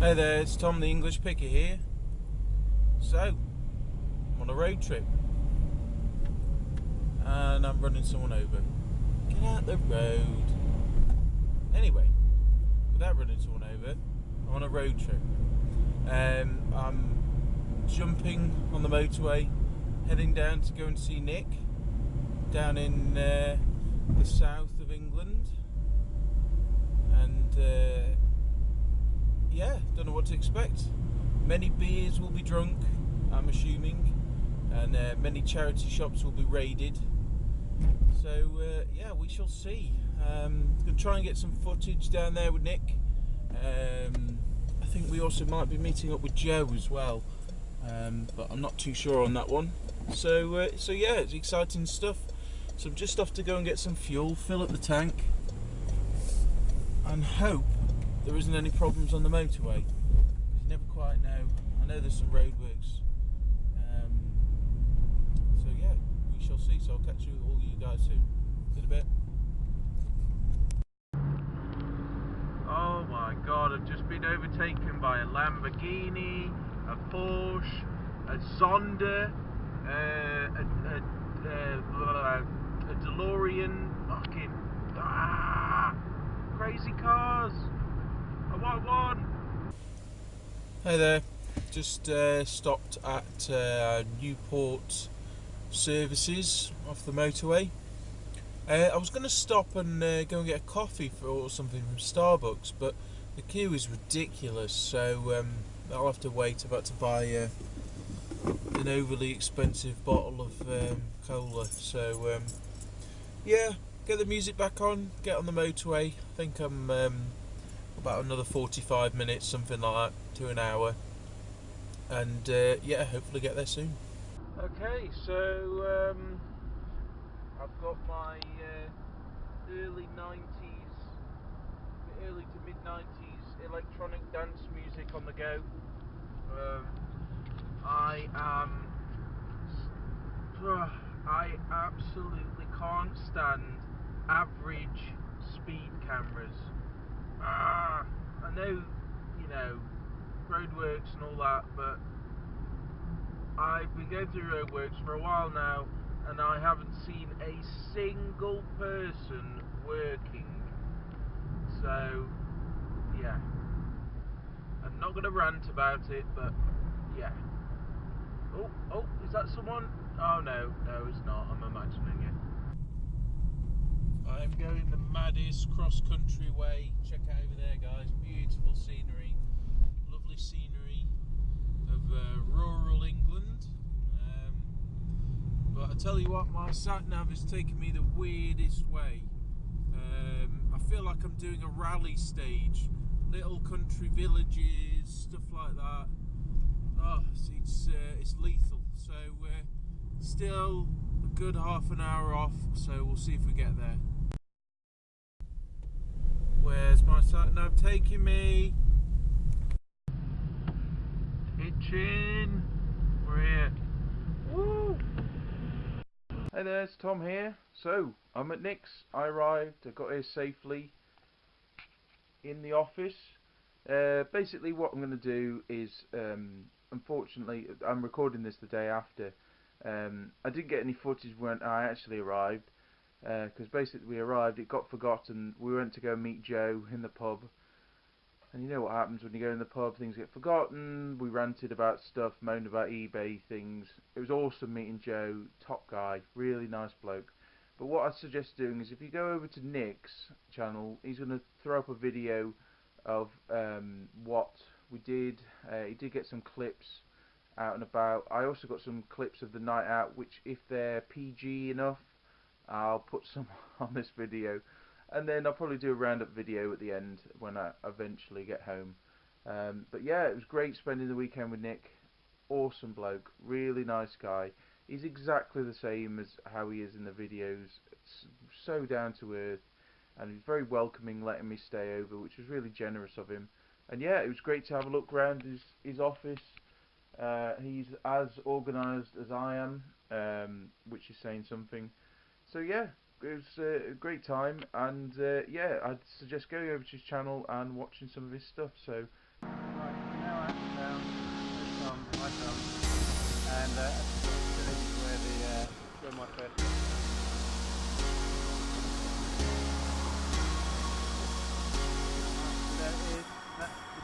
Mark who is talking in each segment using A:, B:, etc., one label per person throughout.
A: Hey there, it's Tom the English Picker here. So, I'm on a road trip and I'm running someone over. Get out the road. Anyway, without running someone over, I'm on a road trip. I'm jumping on the motorway, heading down to go and see Nic down in the south of England. And yeah, don't know what to expect. Many beers will be drunk, I'm assuming, and many charity shops will be raided. So yeah, we shall see. Gonna try and get some footage down there with Nic. I think we also might be meeting up with Joe as well, but I'm not too sure on that one. So yeah, it's exciting stuff. So I'm just off to go and get some fuel, fill up the tank, and hope there isn't any problems on the motorway. You never quite know. I know there's some roadworks. So yeah, we shall see. So I'll catch all you guys soon. In a bit. Oh my god, I've just been overtaken by a Lamborghini, a Porsche, a Zonda, a DeLorean, fucking crazy cars. I want one. Hey there, just stopped at Newport Services off the motorway. I was going to stop and go and get a coffee or something from Starbucks, but the queue is ridiculous, so I'll have to wait. I'm about to buy an overly expensive bottle of cola, so yeah, get the music back on, get on the motorway. I think I'm about another 45 minutes, something like that, to an hour, and yeah, hopefully get there soon. Okay, so I've got my early to mid 90s electronic dance music on the go. I absolutely can't stand average speed cameras. I know, you know, roadworks and all that, but I've been going through roadworks for a while now, and I haven't seen a single person working. So, yeah. I'm not going to rant about it, but yeah. Oh, is that someone? Oh no, it's not. I'm imagining it. I'm going the maddest cross-country way. Check out over there, guys. Beautiful scenery. Lovely scenery of rural England. But I tell you what, my sat-nav is taking me the weirdest way. I feel like I'm doing a rally stage. Little country villages, stuff like that. Oh, it's lethal. So still a good half an hour off, so we'll see if we get there. Where's my sat-nav taking me? Hitchin! We're here. Woo! Hey there, it's Tom here. So, I'm at Nic's. I arrived, I got here safely in the office. Basically what I'm going to do is, unfortunately, I'm recording this the day after. I didn't get any footage when I actually arrived, because basically we arrived, it got forgotten. We went to go meet Joe in the pub, and you know what happens when you go in the pub, things get forgotten. We ranted about stuff, moaned about eBay things. It was awesome meeting Joe, top guy, really nice bloke. But what I suggest doing is, if you go over to Nic's channel, he's going to throw up a video of what we did. He did get some clips out and about. I also got some clips of the night out, which, if they're PG enough, I'll put some on this video, and then I'll probably do a roundup video at the end when I eventually get home. But yeah, it was great spending the weekend with Nic. Awesome bloke, really nice guy. He's exactly the same as how he is in the videos. It's so down to earth, and he's very welcoming, letting me stay over, which was really generous of him. And yeah, it was great to have a look around his office. He's as organised as I am, which is saying something. So yeah, it was a great time, and yeah, I'd suggest going over to his channel and watching some of his stuff. So.
B: found, I found, and this is where my first. That's the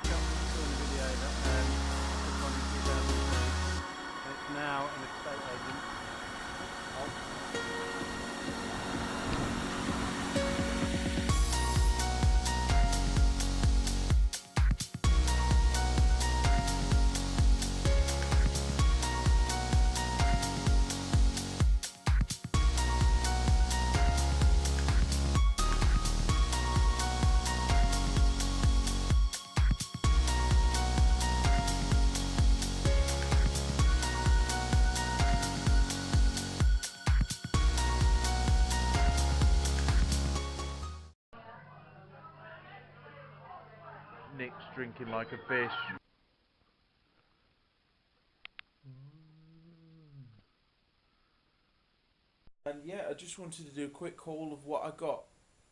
B: shop that you saw in the video that took one in 2003. It's now an estate agent.
A: Nic's drinking like a fish. And yeah, I just wanted to do a quick haul of what I got.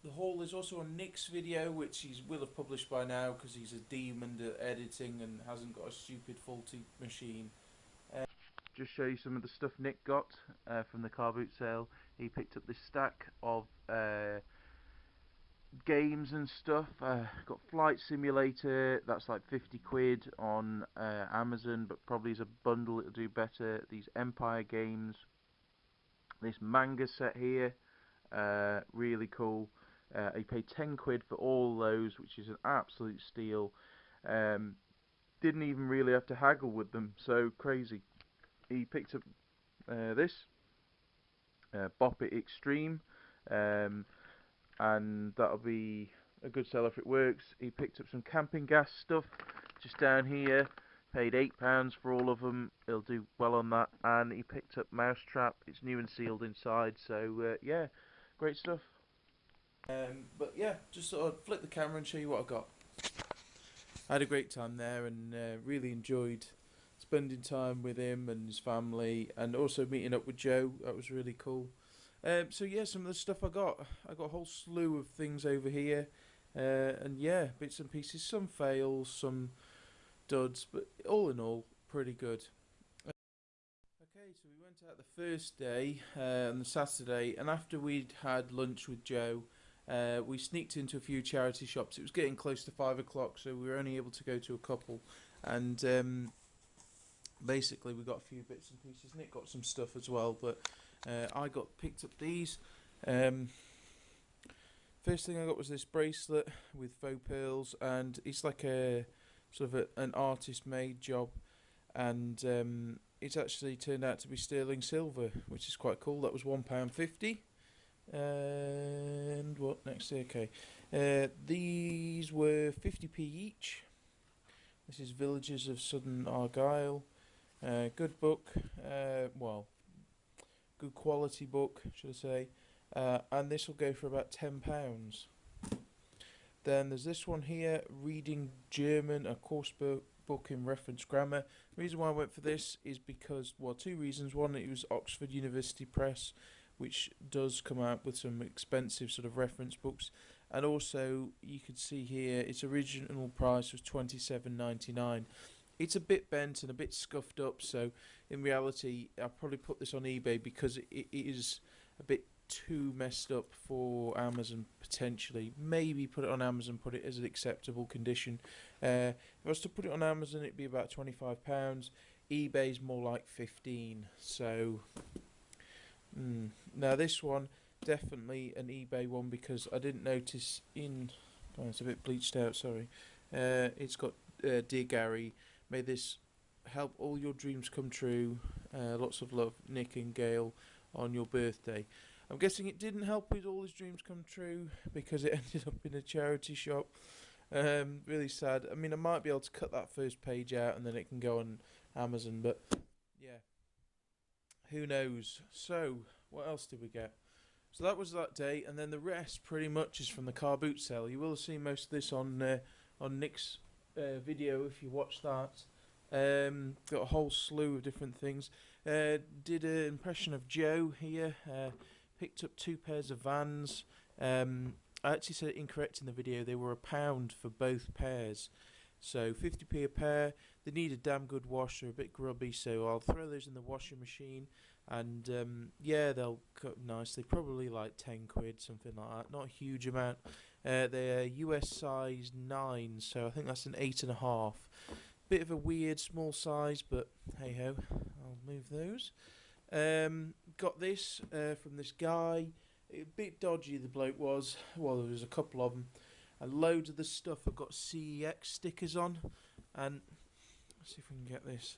A: The haul is also on Nic's video, which he will have published by now because he's a demon at editing and hasn't got a stupid faulty machine. Just show you some of the stuff Nic got from the car boot sale. He picked up this stack of games and stuff. Got Flight Simulator, that's like 50 quid on Amazon, but probably as a bundle it'll do better. These Empire games, this manga set here, really cool. He paid 10 quid for all those, which is an absolute steal. Didn't even really have to haggle with them, so crazy. He picked up this Bop It Extreme, and that'll be a good seller if it works. He picked up some camping gas stuff just down here, paid £8 for all of them. He'll do well on that. And he picked up Mousetrap. It's new and sealed inside, so yeah, great stuff. But yeah, just sort of flip the camera and show you what I got. I had a great time there and really enjoyed spending time with him and his family, and also meeting up with Joe. That was really cool. So yeah, some of the stuff I got a whole slew of things over here, and yeah, bits and pieces, some fails, some duds, but all in all, pretty good. Okay, so we went out the first day, on the Saturday, and after we'd had lunch with Joe, we sneaked into a few charity shops. It was getting close to 5 o'clock, so we were only able to go to a couple, and basically we got a few bits and pieces. Nic got some stuff as well, but I picked up these. First thing I got was this bracelet with faux pearls, and it's like a sort of an artist made job, and it's actually turned out to be sterling silver, which is quite cool. That was £1.50. And what next? Okay, these were 50p each. This is Villages of Southern Argyle. Good book, well, good quality book, should I say, and this will go for about £10. Then there's this one here, Reading German, a course book in reference grammar. The reason why I went for this is because, well, two reasons. One, it was Oxford University Press, which does come out with some expensive sort of reference books, and also you could see here its original price was £27.99. It's a bit bent and a bit scuffed up, so in reality I'll probably put this on eBay because it is a bit too messed up for Amazon potentially. Maybe put it on Amazon, put it as an acceptable condition. If I was to put it on Amazon, it'd be about £25. eBay's more like 15. So now this one, definitely an eBay one, because I didn't notice it's a bit bleached out, sorry. It's got Dear Gary, may this help all your dreams come true. Lots of love, Nic and Gail, on your birthday. I'm guessing it didn't help with all his dreams come true because it ended up in a charity shop. Really sad. I mean, I might be able to cut that first page out and then it can go on Amazon, but yeah, who knows. So what else did we get? So that was that day, and then the rest pretty much is from the car boot sale. You will have seen most of this on Nic's video if you watch that. Got a whole slew of different things. Did an impression of Joe here. Picked up 2 pairs of Vans. I actually said it incorrect in the video. They were £1 for both pairs. So 50p a pair. They need a damn good wash. They're a bit grubby, so I'll throw those in the washing machine. And yeah, they'll cut nicely. Probably like 10 quid, something like that. Not a huge amount. They're US size 9, so I think that's an 8.5. Bit of a weird small size, but hey ho, I'll move those. Got this from this guy. A bit dodgy the bloke was. Well, there was a couple of them, and loads of the stuff have got CEX stickers on. And let's see if we can get this.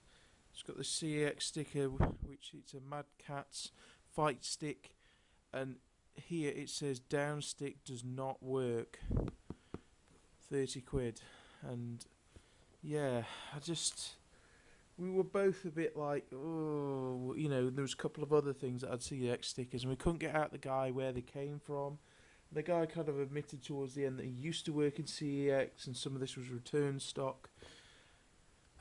A: It's got the CEX sticker, which it's a Mad Catz fight stick, and here it says down stick does not work. 30 quid, and yeah, we were both a bit like, oh, you know, there was a couple of other things that had CEX stickers, and we couldn't get out the guy where they came from. The guy kind of admitted towards the end that he used to work in CEX, and some of this was return stock.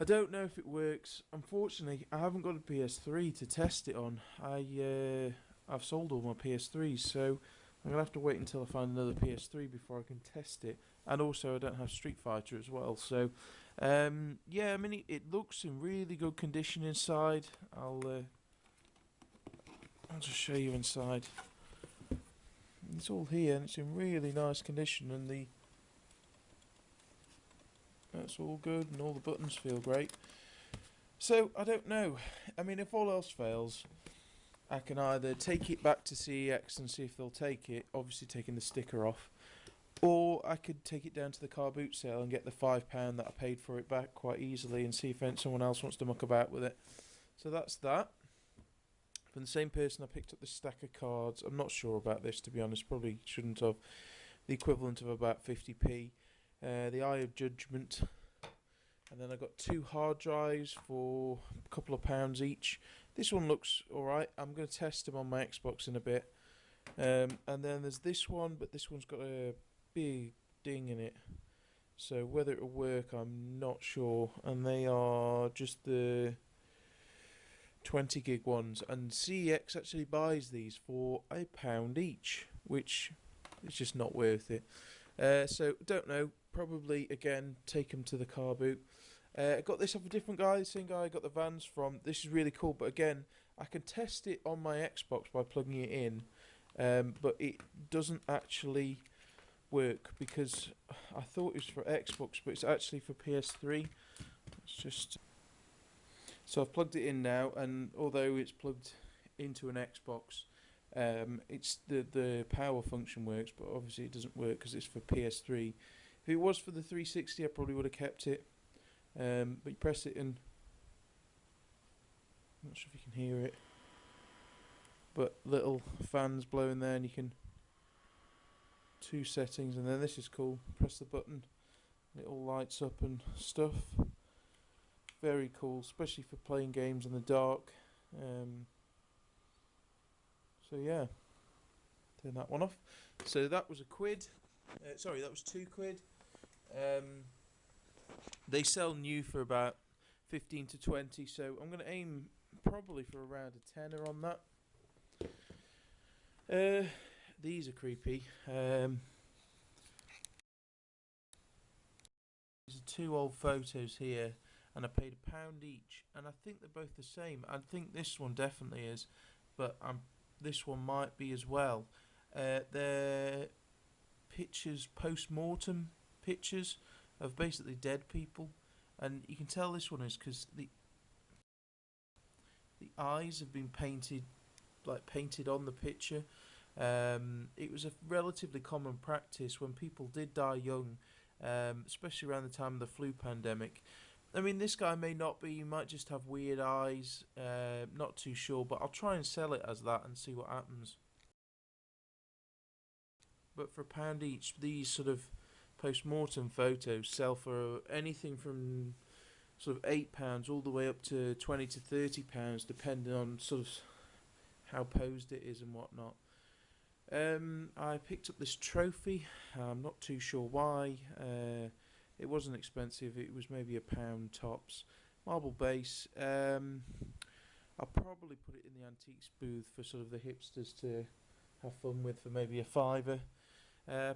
A: I don't know if it works. Unfortunately, I haven't got a PS3 to test it on. I've sold all my PS3s, so I'm gonna have to wait until I find another PS3 before I can test it. And also, I don't have Street Fighter as well. So, yeah, I mean, it looks in really good condition inside. I'll just show you inside. It's all here, and it's in really nice condition, and that's all good, and all the buttons feel great. So, I don't know. I mean, if all else fails, I can either take it back to CEX and see if they'll take it, obviously taking the sticker off, or I could take it down to the car boot sale and get the £5 that I paid for it back quite easily and see if someone else wants to muck about with it. So that's that. From the same person, I picked up this stack of cards. I'm not sure about this, to be honest. Probably shouldn't have. The equivalent of about 50p. The Eye of Judgment. And then I got 2 hard drives for a couple of pounds each. This one looks alright. I'm going to test them on my Xbox in a bit. And then there's this one, but this one's got a big ding in it. So whether it'll work, I'm not sure. And they are just the 20 gig ones, and CEX actually buys these for £1 each, which is just not worth it. So don't know, probably again take them to the car boot. I got this off a different guy, the same guy I got the Vans from. This is really cool, but again, I can test it on my Xbox by plugging it in, but it doesn't actually work because I thought it was for Xbox, but it's actually for PS3. It's just... So I've plugged it in now, and although it's plugged into an Xbox, it's the power function works, but obviously it doesn't work because it's for PS3. If it was for the 360, I probably would have kept it. But you press it and I'm not sure if you can hear it, but little fans blowing there, and you can 2 settings, and then this is cool. Press the button, it all lights up and stuff. Very cool, especially for playing games in the dark. So yeah, turn that one off. So that was £1. Sorry, that was £2. They sell new for about 15 to 20, so I'm going to aim probably for around a tenner on that. These are creepy. These are 2 old photos here, and I paid £1 each, and I think they're both the same. I think this one definitely is, but this one might be as well. They're pictures, post-mortem pictures of basically dead people, and you can tell this one is because the eyes have been painted on the picture. It was a relatively common practice when people did die young, especially around the time of the flu pandemic. I mean, this guy may not be, he might just have weird eyes, not too sure, but I'll try and sell it as that and see what happens. But for £1 each, these sort of post-mortem photos sell for anything from sort of £8 all the way up to £20 to £30, depending on sort of how posed it is and whatnot. I picked up this trophy. I'm not too sure why. It wasn't expensive. It was maybe £1 tops. Marble base. I'll probably put it in the antiques booth for sort of the hipsters to have fun with for maybe a £5.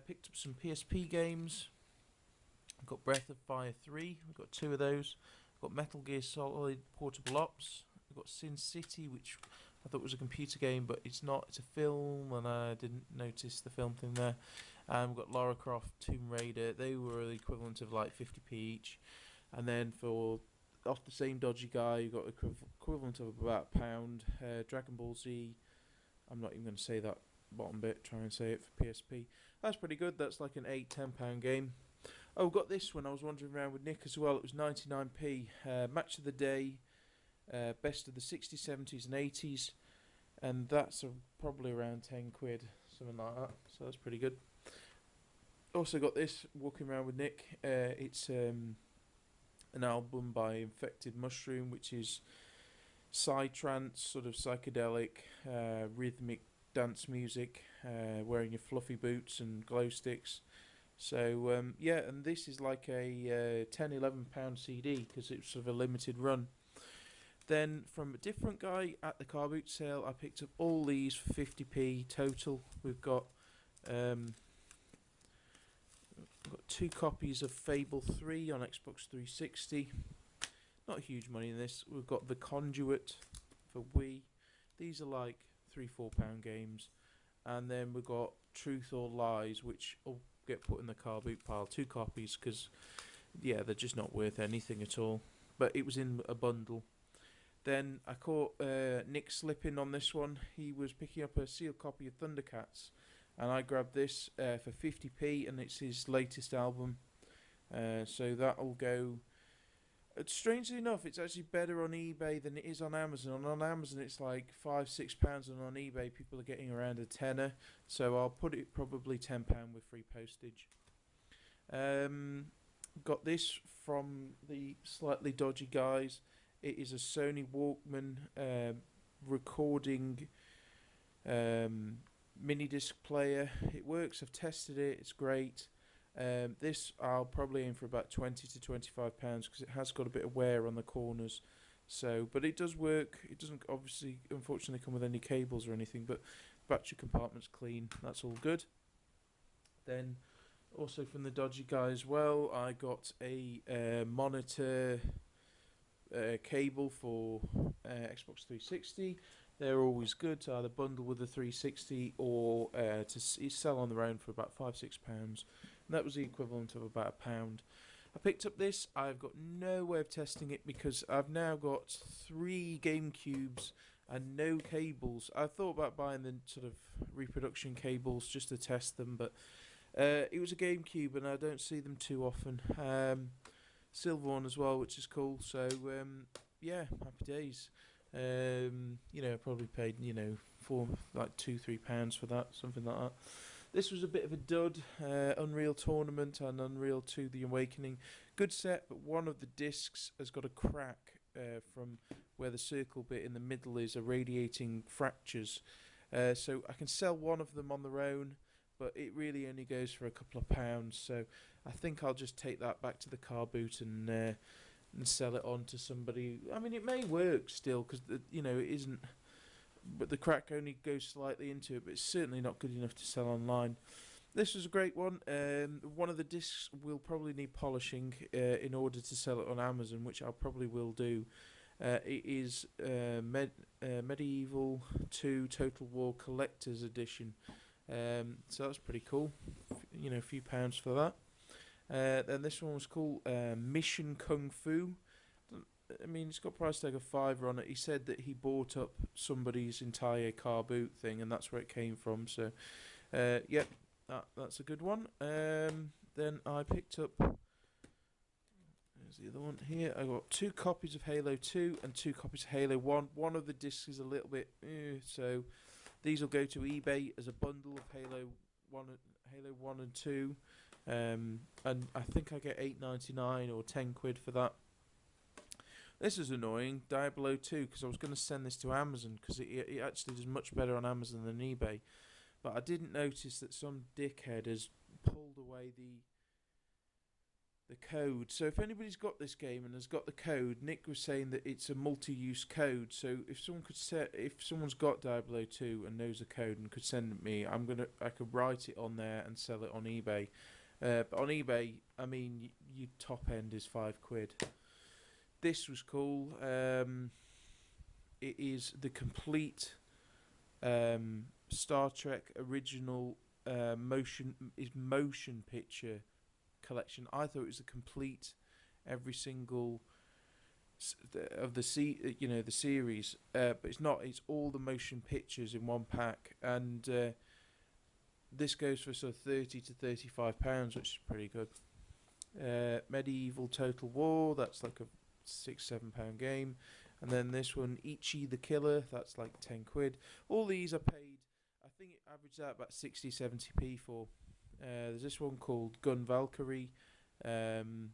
A: Picked up some PSP games. I've got Breath of Fire 3, we've got 2 of those. I've got Metal Gear Solid Portable Ops. I've got Sin City, which I thought was a computer game, but it's not, it's a film, and I didn't notice the film thing there. And we've got Lara Croft, Tomb Raider. They were the equivalent of like 50p each. And then for off the same dodgy guy, you got equivalent of about £1. Dragon Ball Z. I'm not even going to say that bottom bit. Try and say it for PSP. That's pretty good. That's like an £8-10 game. Oh, got this one. I was wandering around with Nick as well. It was 99p. Match of the day. Best of the 60s, 70s, and 80s. And that's probably around 10 quid, something like that. So that's pretty good. Also got this, walking around with Nick. It's an album by Infected Mushroom, which is psytrance, sort of psychedelic, rhythmic dance music, wearing your fluffy boots and glow sticks. So yeah, and this is like a £10-11 CD because it's sort of a limited run. Then from a different guy at the car boot sale, I picked up all these for 50p total. We've got 2 copies of Fable 3 on Xbox 360. Not huge money in this. We've got The Conduit for Wii. These are like £3-4 games. And then we've got Truth or Lies, which will get put in the car boot pile. 2 copies because, yeah, they're just not worth anything at all. But it was in a bundle. Then I caught Nick slipping on this one. He was picking up a sealed copy of Thundercats, and I grabbed this for 50p, and it's his latest album. So that'll go. Strangely enough, it's actually better on eBay than it is on Amazon. On Amazon, it's like £5-6, and on eBay, people are getting around a tenner. So I'll put it probably £10 with free postage. Got this from the slightly dodgy guys. It is a Sony Walkman recording mini disc player. It works. I've tested it. It's great. This I'll probably aim for about £20 to £25 because it has got a bit of wear on the corners. So, but it does work. It doesn't obviously, unfortunately, come with any cables or anything. But battery compartment's clean. That's all good. Then, also from the dodgy guy as well, I got a monitor. Cable for Xbox 360. They're always good to either bundle with the 360 or to sell on their own for about £5-6. And that was the equivalent of about £1. I picked up this. I've got no way of testing it because I've now got 3 GameCubes and no cables. I thought about buying the sort of reproduction cables just to test them, but it was a GameCube and I don't see them too often. Silver one as well, which is cool. So yeah, happy days. You know, I probably paid for like £2-3 for that, something like that. This was a bit of a dud. Unreal Tournament and Unreal 2: The Awakening, good set, but one of the discs has got a crack from where the circle bit in the middle is, irradiating fractures. So I can sell one of them on their own, but it really only goes for a couple of pounds. So I think I'll just take that back to the car boot and sell it on to somebody. I mean, it may work still because it isn't, but the crack only goes slightly into it. But it's certainly not good enough to sell online. This was a great one. One of the discs will probably need polishing in order to sell it on Amazon, which I probably will do. It is Medieval 2 Total War Collector's Edition. So that's pretty cool. A few pounds for that. Then this one was called Mission Kung Fu. I mean, it's got a price tag of £5 on it. He said that he bought up somebody's entire car boot thing, and that's where it came from. So, yeah, that's a good one. Then I picked up. There's the other one here. I got 2 copies of Halo 2 and 2 copies of Halo 1. One of the discs is a little bit, so these will go to eBay as a bundle of Halo 1 and 2. And I think I get £8.99 or 10 quid for that. This is annoying, Diablo 2, because I was going to send this to Amazon because it actually does much better on Amazon than eBay. But I didn't notice that some dickhead has pulled away the code. So if anybody's got this game and has got the code, Nick was saying that it's a multi-use code. So if someone's got Diablo 2 and knows the code and could send it me, I could write it on there and sell it on eBay. But on eBay, I mean, your top end is £5. This was cool. It is the complete Star Trek original motion picture collection. I thought it was a complete every single of the the series, but it's not. It's all the motion pictures in one pack, and this goes for sort of £30 to £35, which is pretty good. Medieval Total War, that's like a £6-7 game, and then this one, Ichi the Killer, that's like £10. All these are paid. I think it averaged out about 60-70p for. There's this one called Gun Valkyrie, and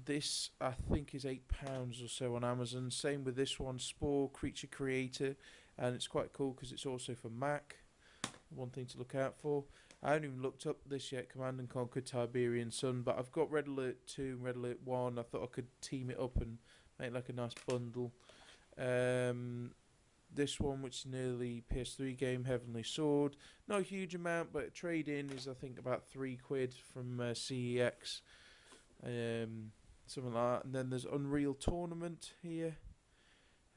A: this I think is £8 or so on Amazon. Same with this one, Spore Creature Creator, and it's quite cool because it's also for Mac. One thing to look out for. I haven't even looked up this yet, Command and Conquer Tiberian Sun, but I've got Red Alert 2 and Red Alert 1. I thought I could team it up and make like a nice bundle. This one, which is nearly PS3 game, Heavenly Sword. Not a huge amount, but trade-in is I think about £3 from CEX. Something like that. And then there's Unreal Tournament here.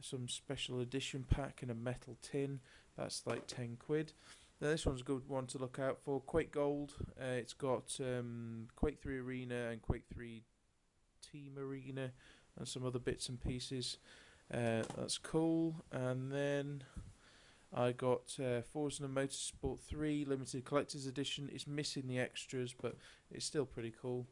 A: Some special edition pack in a metal tin. That's like £10. Now this one's a good one to look out for. Quake Gold. It's got Quake 3 Arena and Quake 3 Team Arena and some other bits and pieces. That's cool. And then I got Forza Motorsport 3 Limited Collector's Edition. It's missing the extras, but it's still pretty cool.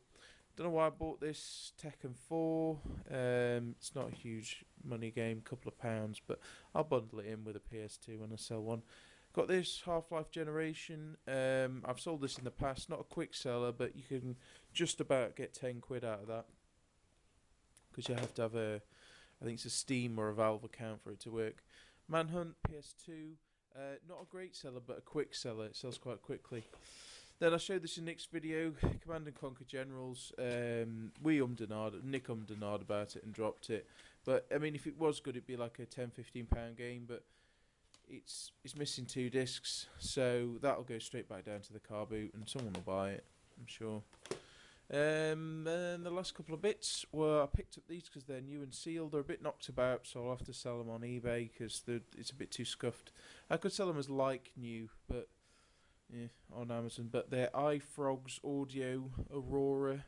A: Don't know why I bought this. Tekken 4. It's not a huge money game, couple of pounds, but I'll bundle it in with a PS2 when I sell one. Got this Half-Life Generation. I've sold this in the past. Not a quick seller, but you can just about get £10 out of that, because you have to have I think it's a Steam or a Valve account for it to work. Manhunt PS2. Not a great seller, but a quick seller. It sells quite quickly. Then I showed this in Nick's video, Command and Conquer Generals. Nic ummed and ahed about it and dropped it. But I mean, if it was good, it'd be like a £10-15 game. But it's missing 2 discs, so that'll go straight back down to the car boot, and someone will buy it, I'm sure. And the last couple of bits were I picked up these because they're new and sealed. They're a bit knocked about, so I'll have to sell them on eBay because it's a bit too scuffed. I could sell them as like new, but yeah, on Amazon. But they're iFrogs Audio Aurora.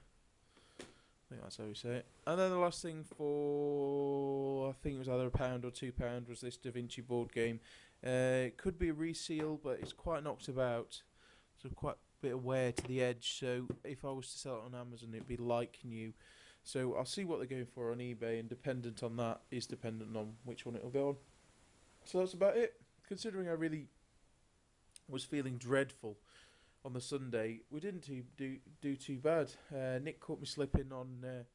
A: I think that's how you say it. And then the last thing for, I think it was either £1 or £2, was this Da Vinci board game. It could be a reseal, but it's quite knocked about, so quite a bit of wear to the edge. So if I was to sell it on Amazon, it'd be like new. So I'll see what they're going for on eBay, and dependent on that is dependent on which one it'll go on. So that's about it. Considering I really was feeling dreadful on the Sunday, we didn't do too bad. Nick caught me slipping on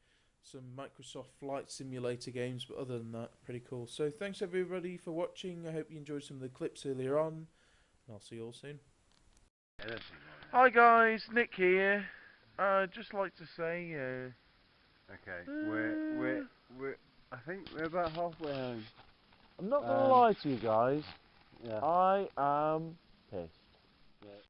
A: some Microsoft Flight Simulator games, but other than that, pretty cool. So thanks everybody for watching. I hope you enjoyed some of the clips earlier on, and I'll see you all soon. Hi guys, Nick here. I'd just like to say,
B: Okay, we're I think we're about halfway home.
C: I'm not gonna lie to you guys.
B: Yeah.
C: I am pissed.
B: Yeah.